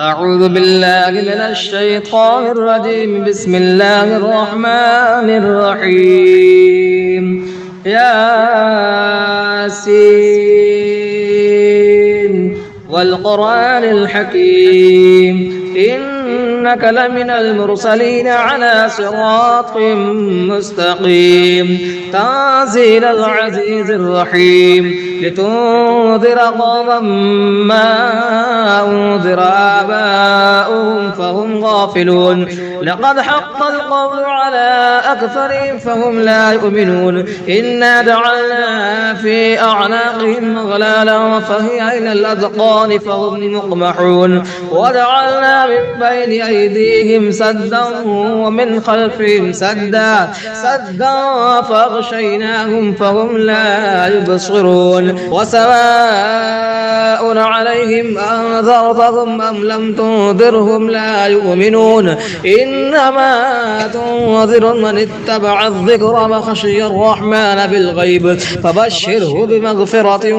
أعوذ بالله من الشيطان الرجيم. بسم الله الرحمن الرحيم. ياسين والقرآن الحكيم إنك لمن المرسلين على صراط مستقيم. تنزيل العزيز الرحيم لتنذر قوما ما أنذر آباؤهم فهم غافلون. لقد حق القول على أكثرهم فهم لا يؤمنون. إنا جعلنا في أعناقهم أغلالا فهي إلى الأذقان فهم مقمحون. وجعلنا من بين أيديهم سدا ومن خلفهم سدا فأغشيناهم فهم لا يبصرون. وسواء عليهم أنذرتهم أم لم تنذرهم لا يؤمنون. إنما تنذر من اتبع الذكر وخشي الرحمن بالغيب فبشره بمغفرة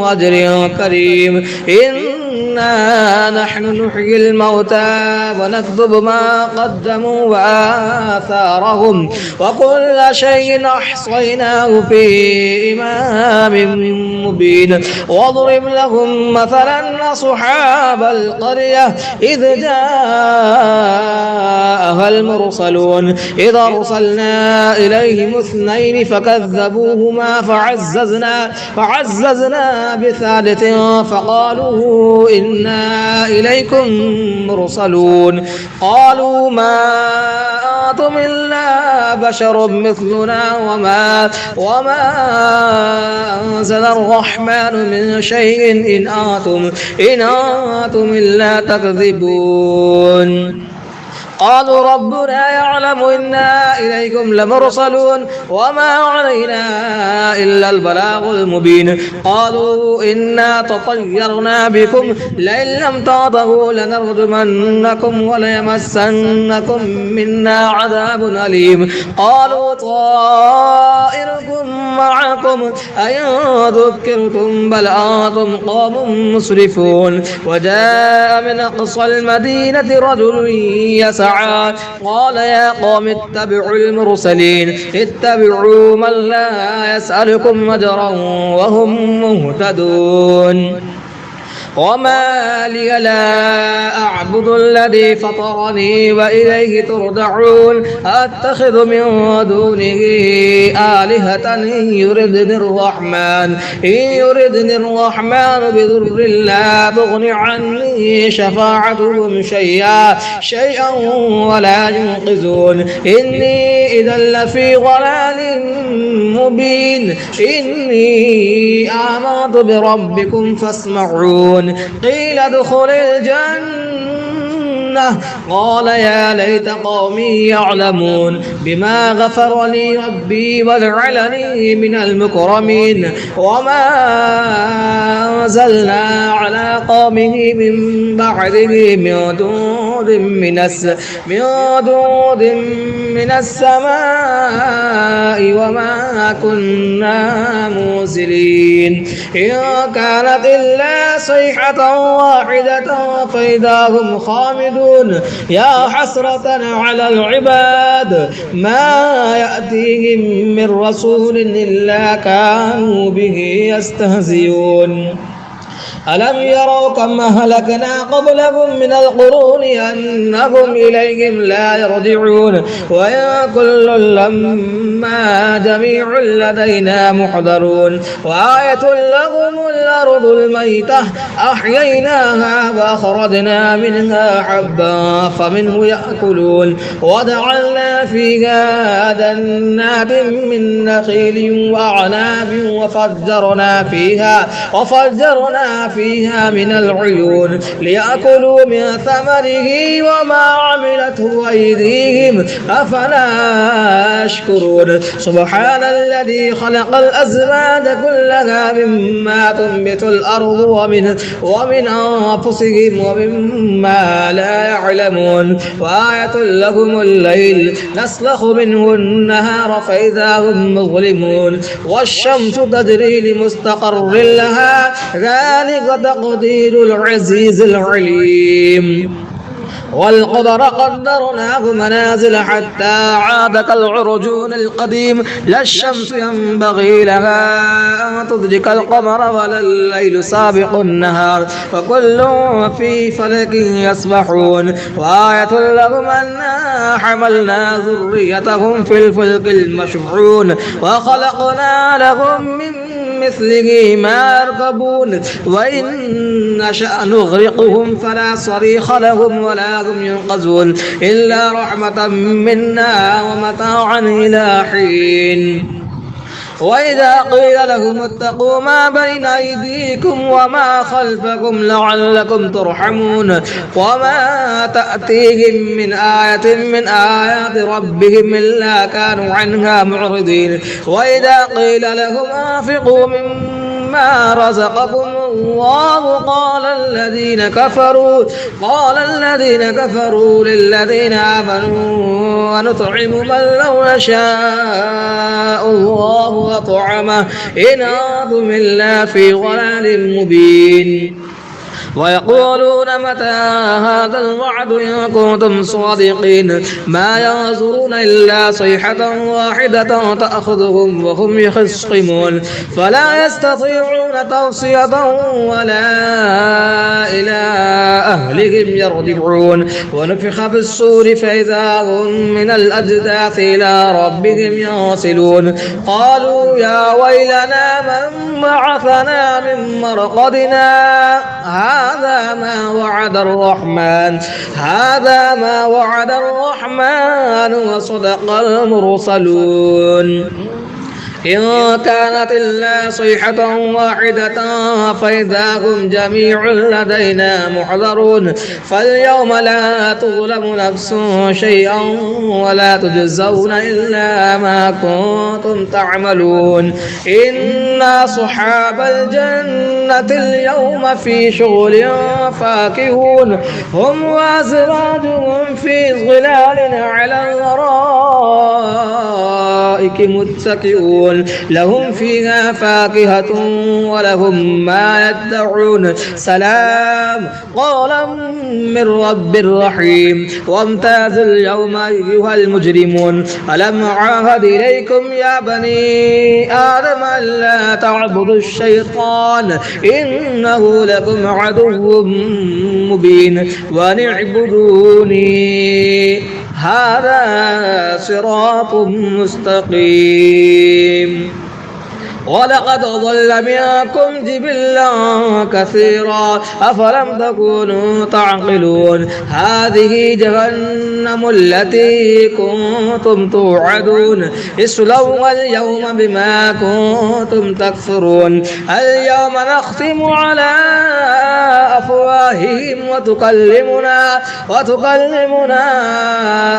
وأجر كريم. إنا نحن نحيي الموتى ونكتب ما قدموا وآثارهم وكل شيء أحصيناه في إمام مبين. واضرب لهم مثلا أصحاب القرية إذ جاءها المرسلون إذ أرسلنا إليهم اثنين فكذبوهما فعززنا بثالث فقالوا إنا إليكم مرسلون. قالوا ما أنتم إلا بشر مثلنا وما أنزل الرحمن من شيء إن أنتم إلا تكذبون. قالوا ربنا يعلم إنا إليكم لمرسلون وما علينا إلا البلاغ المبين. قالوا إنا تطيرنا بكم لئن لم تنتهوا لنرجمنكم وليمسنكم منا عذاب أليم. قالوا طائركم معكم أئن ذكرتم بل أنتم قوم مسرفون. وجاء من أقصى المدينة رجل يسعى قال يا قوم اتبعوا المرسلين اتبعوا من لا يسألكم أجرا وهم مهتدون. وما لي لا أعبد الذي فطرني وإليه ترجعون. أتخذ من دونه آلهة إن يردني الرحمن بضر لا تغن عني شفاعتهم شيئا ولا ينقذون. إني إذا لفي ضلال مبين. إني آمنت بربكم فاسمعون. قيل ادخل الجنة قال يا ليت قومي يعلمون بما غفر لي ربي وجعلني من المكرمين. وما أنزلنا على قومه من بعده من جند من السماء وما كنا منزلين. إن كانت إلا صيحة واحدة فإذا هم خامدون. يا حسرة على العباد ما يأتيهم من رسول إلا كانوا به يستهزئون. ألم يروا كم أهلكنا قبلهم من القرون أنهم إليهم لا يرجعون. وإن كل لما جميع لدينا محضرون. وآية لهم الأرض الميتة أحييناها وأخرجنا منها حبا فمنه يأكلون. وجعلنا فيها جنات من نخيل وأعناب وفجرنا فيها من العيون ليأكلوا من ثمره وما عملته أيديهم أفلا يشكرون. سبحان الذي خلق الأزواج كلها مما تنبت الأرض ومن أنفسهم ومما لا يعلمون. وآية لهم الليل نسلخ منه النهار فإذا هم مظلمون. والشمس تجري لمستقر لها ذلك ذلك تقدير العزيز العليم. والقدر قدرناه منازل حتى عاد كالعرجون القديم. لا الشمس ينبغي لها أن تدرك القمر ولا الليل سابق النهار وكل في فلك يسبحون. وآية لهم أنا حملنا ذريتهم في الفلك المشحون وخلقنا لهم من مثله ما يركبون وإن نشأ نغرقهم فلا صريخ لهم ولا هم ينقذون إلا رحمة منا ومتاعا إلى حين. وإذا قيل لهم اتقوا ما بين أيديكم وما خلفكم لعلكم ترحمون وما تأتيهم من آية من آيات ربهم إلا كانوا عنها معرضين. وإذا قيل لهم أنفقوا مما رزقكم الله قال الذين كفروا للذين آمنوا ونطعم من لو يشاء الله وطعمه إن أنتم إلا في ضلال مبين. ويقولون متى هذا الوعد إن كنتم صادقين ما ينظرون إلا صيحة واحدة تأخذهم وهم يخصمون فلا يستطيعون توصية ولا إلى أهلهم يرجعون. ونفخ في الصور فإذا هم من الأجداث إلى ربهم ينسلون. قالوا يا ويلنا من بعثنا من مرقدنا هذا ما وعد الرحمن وصدق المرسلون. إن كانت إلا صيحة واحدة فإذا هم جميع لدينا محضرون. فاليوم لا تظلم نفس شيئا ولا تجزون إلا ما كنتم تعملون. إن أصحاب الجنة اليوم في شغل فاكهون هم وأزواجهم في ظلال على الأرائك متكئون لهم فيها فاكهة ولهم ما يدعون. سلام قولا من رب رحيم. وامتازوا اليوم أيها المجرمون ألم أعاهد إليكم يا بني آدم ألا تعبدوا الشيطان إنه لكم عدو مبين وأن اعبدوني هذا صراط مستقيم. ولقد ضل منكم جبلا كثيرا أفلم تكونوا تعقلون. هذه جهنم التي كنتم توعدون اصلوها اليوم بما كنتم تكفرون. اليوم نختم على أفواههم وتكلمنا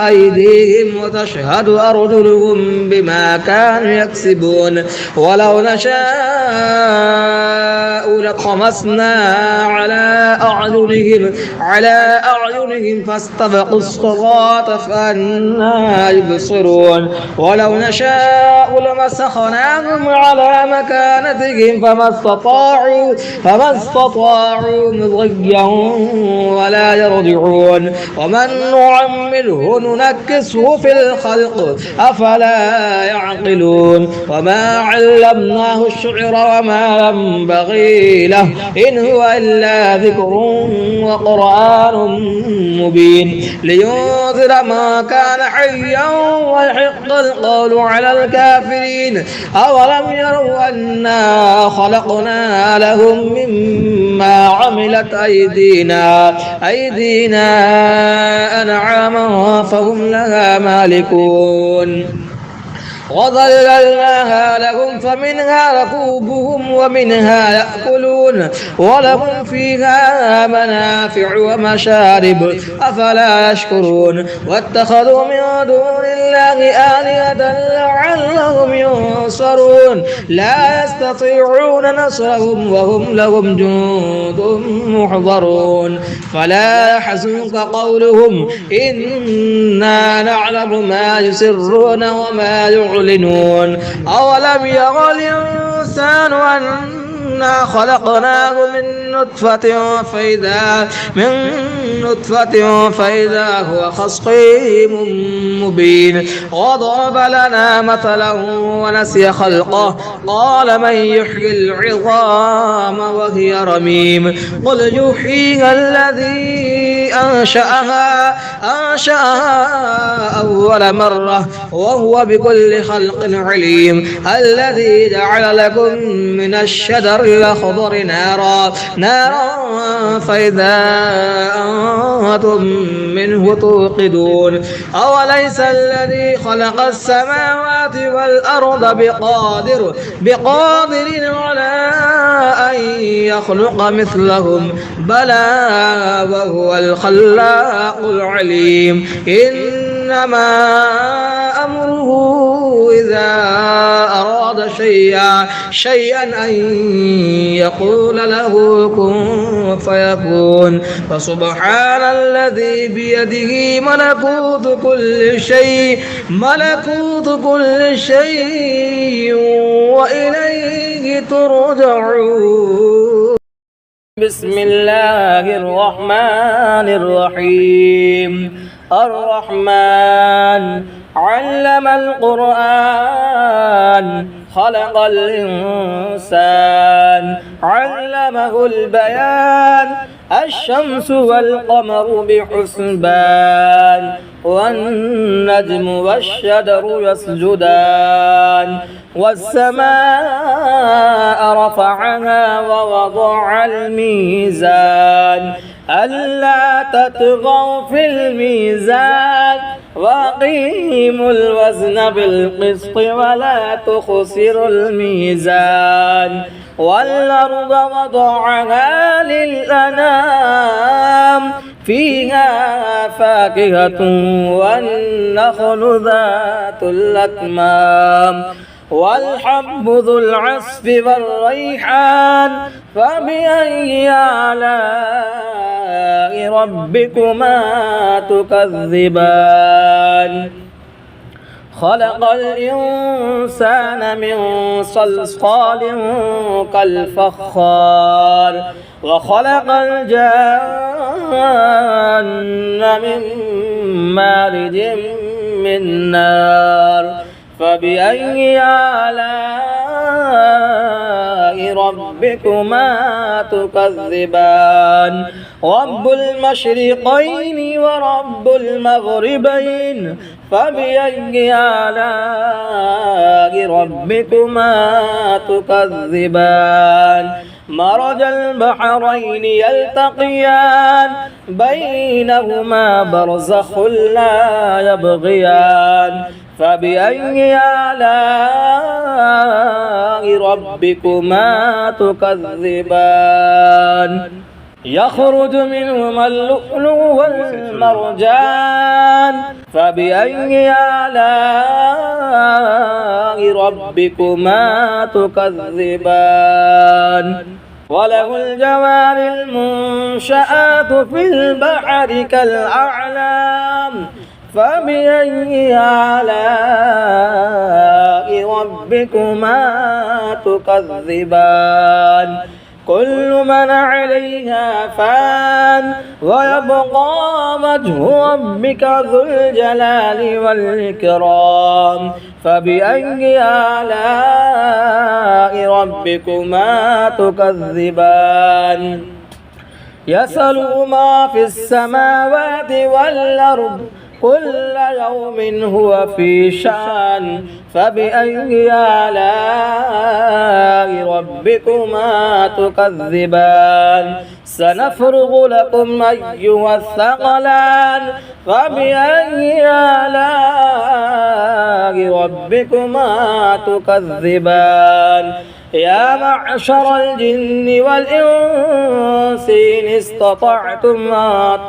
أيديهم وتشهد أرجلهم بما كانوا يكسبون. ولو نشاء لطمسنا على أعينهم فاستبقوا الصراط فأنى يبصرون. ولو نشاء لمسخناهم على مكانتهم فما استطاعوا مضيا ولا يرجعون. ومن نعمره ننكسه في الخلق أفلا يعقلون. وما علمناه الشعر وما ينبغي له إن هو إلا ذكر وقرآن مبين لينذر ما كان حيا ويحق القول على الكافرين. أولم يروا أنا خلقنا لهم مما عملت أيدينا أنعاما فهم لها مالكون. وظللناها لهم فمنها ركوبهم ومنها يأكلون ولهم فيها منافع ومشارب أفلا يشكرون. واتخذوا من دون الله آلهة لعلهم ينصرون لا يستطيعون نصرهم وهم لهم جند محضرون. فلا يحزنك قولهم إنا نعلم ما يسرون وما يعلنون. أولم يرى الإنسان إنا خلقناه من نطفة فإذا هو خصيم مبين وضرب لنا مثلا ونسي خلقه قال من يحيي العظام وهي رميم قل يحييها الذي أنشأها أول مرة وهو بكل خلق عليم الذي جعل لكم من الشجر الأخضر نارا فإذا أنتم منه توقدون أوليس الذي خلق السماوات والأرض بقادر على أن يخلق مثلهم بلى وهو الخلاق العليم إنما أمره إذا أراد شيئا أن يقول له كن فيكون فسبحان الذي بيده ملكوت كل شيء وإليه ترجعون. بسم الله الرحمن الرحيم. الرحمن علم القرآن خلق الإنسان علمه البيان الشمس والقمر بحسبان والنجم والشجر يسجدان والسماء رفعها ووضع الميزان ألا تطغوا في الميزان وأقيموا الوزن بالقسط ولا تخسروا الميزان والأرض وضعها للأنام فيها فاكهة والنخل ذات الأكمام والحب ذو العصف والريحان فبأي آلاء ربكما تكذبان خلق الإنسان من صلصال كالفخار وخلق الجان من مارج من نار فبأي آلاء ربكما تكذبان رب المشرقين ورب المغربين فبأي آلاء ربكما تكذبان مرج البحرين يلتقيان بينهما برزخ لا يبغيان فبأي آلاء ربكما تكذبان يخرج منهما اللؤلؤ والمرجان فبأي آلاء ربكما تكذبان وله الجوار المنشآت في البحر كالأعلام فبأي آلاء ربكما تكذبان كل من عليها فان ويبقى وجه ربك ذو الجلال والإكرام فبأي آلاء ربكما تكذبان يسأله ما في السماوات والأرض كل يوم هو في شأن فبأي آلاء ربكما تكذبان سنفرغ لكم أيها الثقلان فبأي آلاء ربكما تكذبان يا معشر الجن والإنس إن استطعتم أن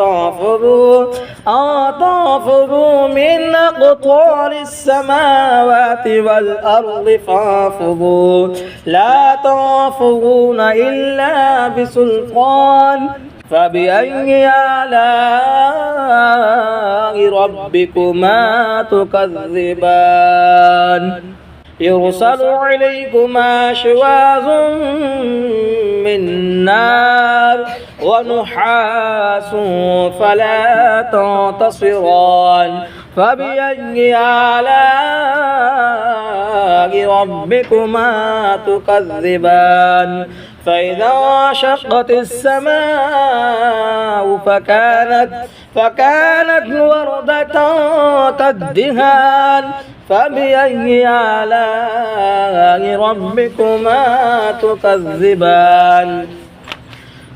تنفذوا من أقطار السماوات والأرض فانفذوا لا تنفذون إلا بسلطان فبأي آلاء ربكما تكذبان يرسل عليكما شواظ من نار ونحاس فلا تنتصران فبأي آلاء ربكما تكذبان فإذا انشقت السماء فكانت وردة كالدهان فبأي آلاء ربكما تكذبان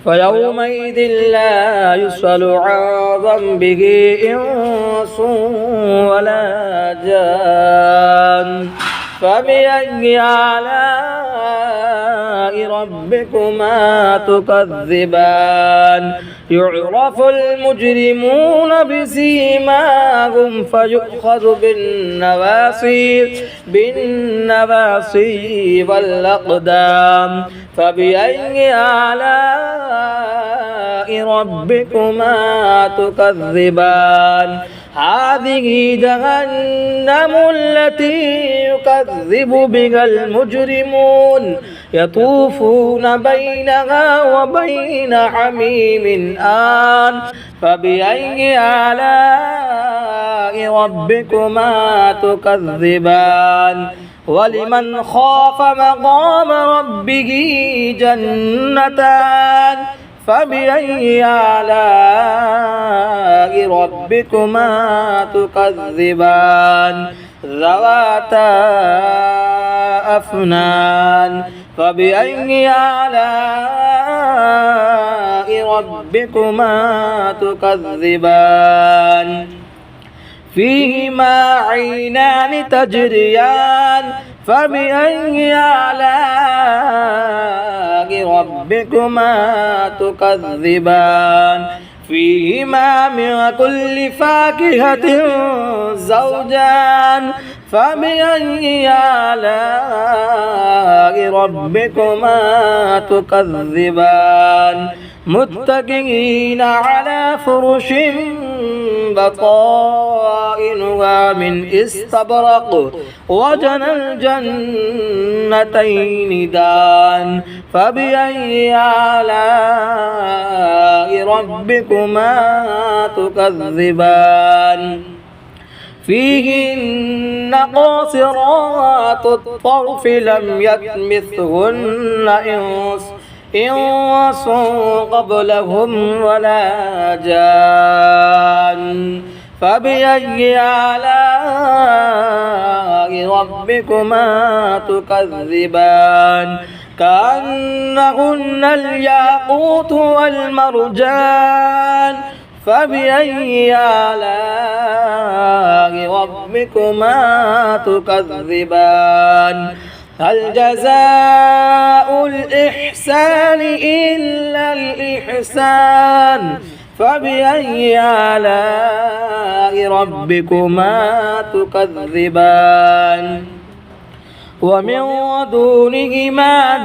فيومئذ لا يسأل عن ذنبه إنس ولا جان فبأي آلاء ربكما تكذبان يعرف المجرمون بسيماهم فيؤخذ بالنواصي والأقدام فبأي آلاء ربكما تكذبان هذه جهنم التي يكذب بها المجرمون يطوفون بينها وبين حميم آن فبأي آلاء ربكما تكذبان ولمن خاف مقام ربه جنتان فبأي آلاء ربكما تكذبان ذواتا أفنان فبأي آلاء ربكما تكذبان فيهما عينان تجريان فبأي آلاء ربكما تكذبان فيهما من كل فاكهة زوجان فبأي آلاء ربكما تكذبان متكئين على فرش بطائنها من استبرق وجنى الجنتين دان فبأي آلاء ربكما تكذبان فيهن قاصرات الطرف لم يطمثهن إنس قبلهم ولا جان فبأي آلاء ربكما تكذبان كأنهن الياقوت والمرجان فبأي آلاء ربكما تكذبان هل جزاء الإحسان إلا الإحسان فبأي آلاء ربكما تكذبان ومن دونهما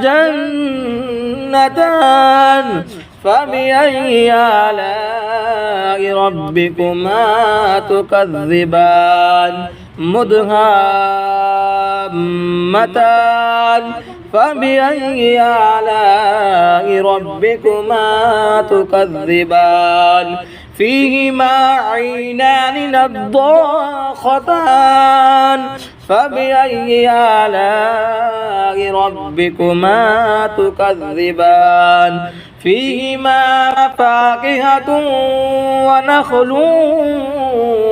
جنتان فبأي آلاء ربكما تكذبان مدهامتان فبأي آلاء ربكما تكذبان فيهما عينان نضاختان فبأي آلاء ربكما تكذبان فيهما فاكهة ونخل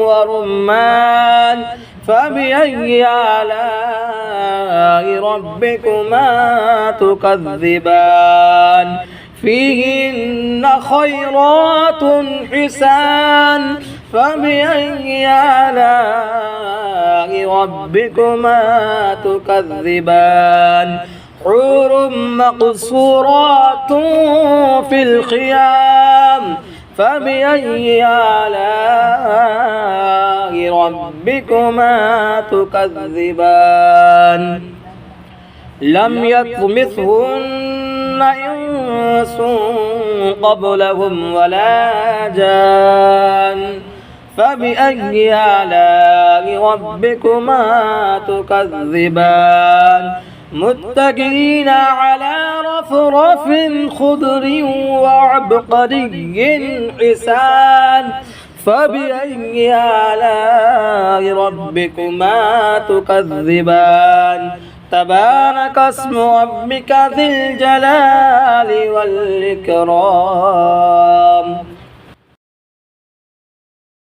ورمان فبأي آلاء ربكما تكذبان فيهن خيرات حسان فبأي آلاء ربكما تكذبان حور مقصورات في الخيام فبأي آلاء ربكما تكذبان لم يطمثهن إنس قبلهم ولا جان فبأي آلاء ربكما تكذبان متكئين على رفرف خضر وعبقري حسان فبأي آلاء ربكما تكذبان تبارك اسم ربك ذي الجلال والإكرام.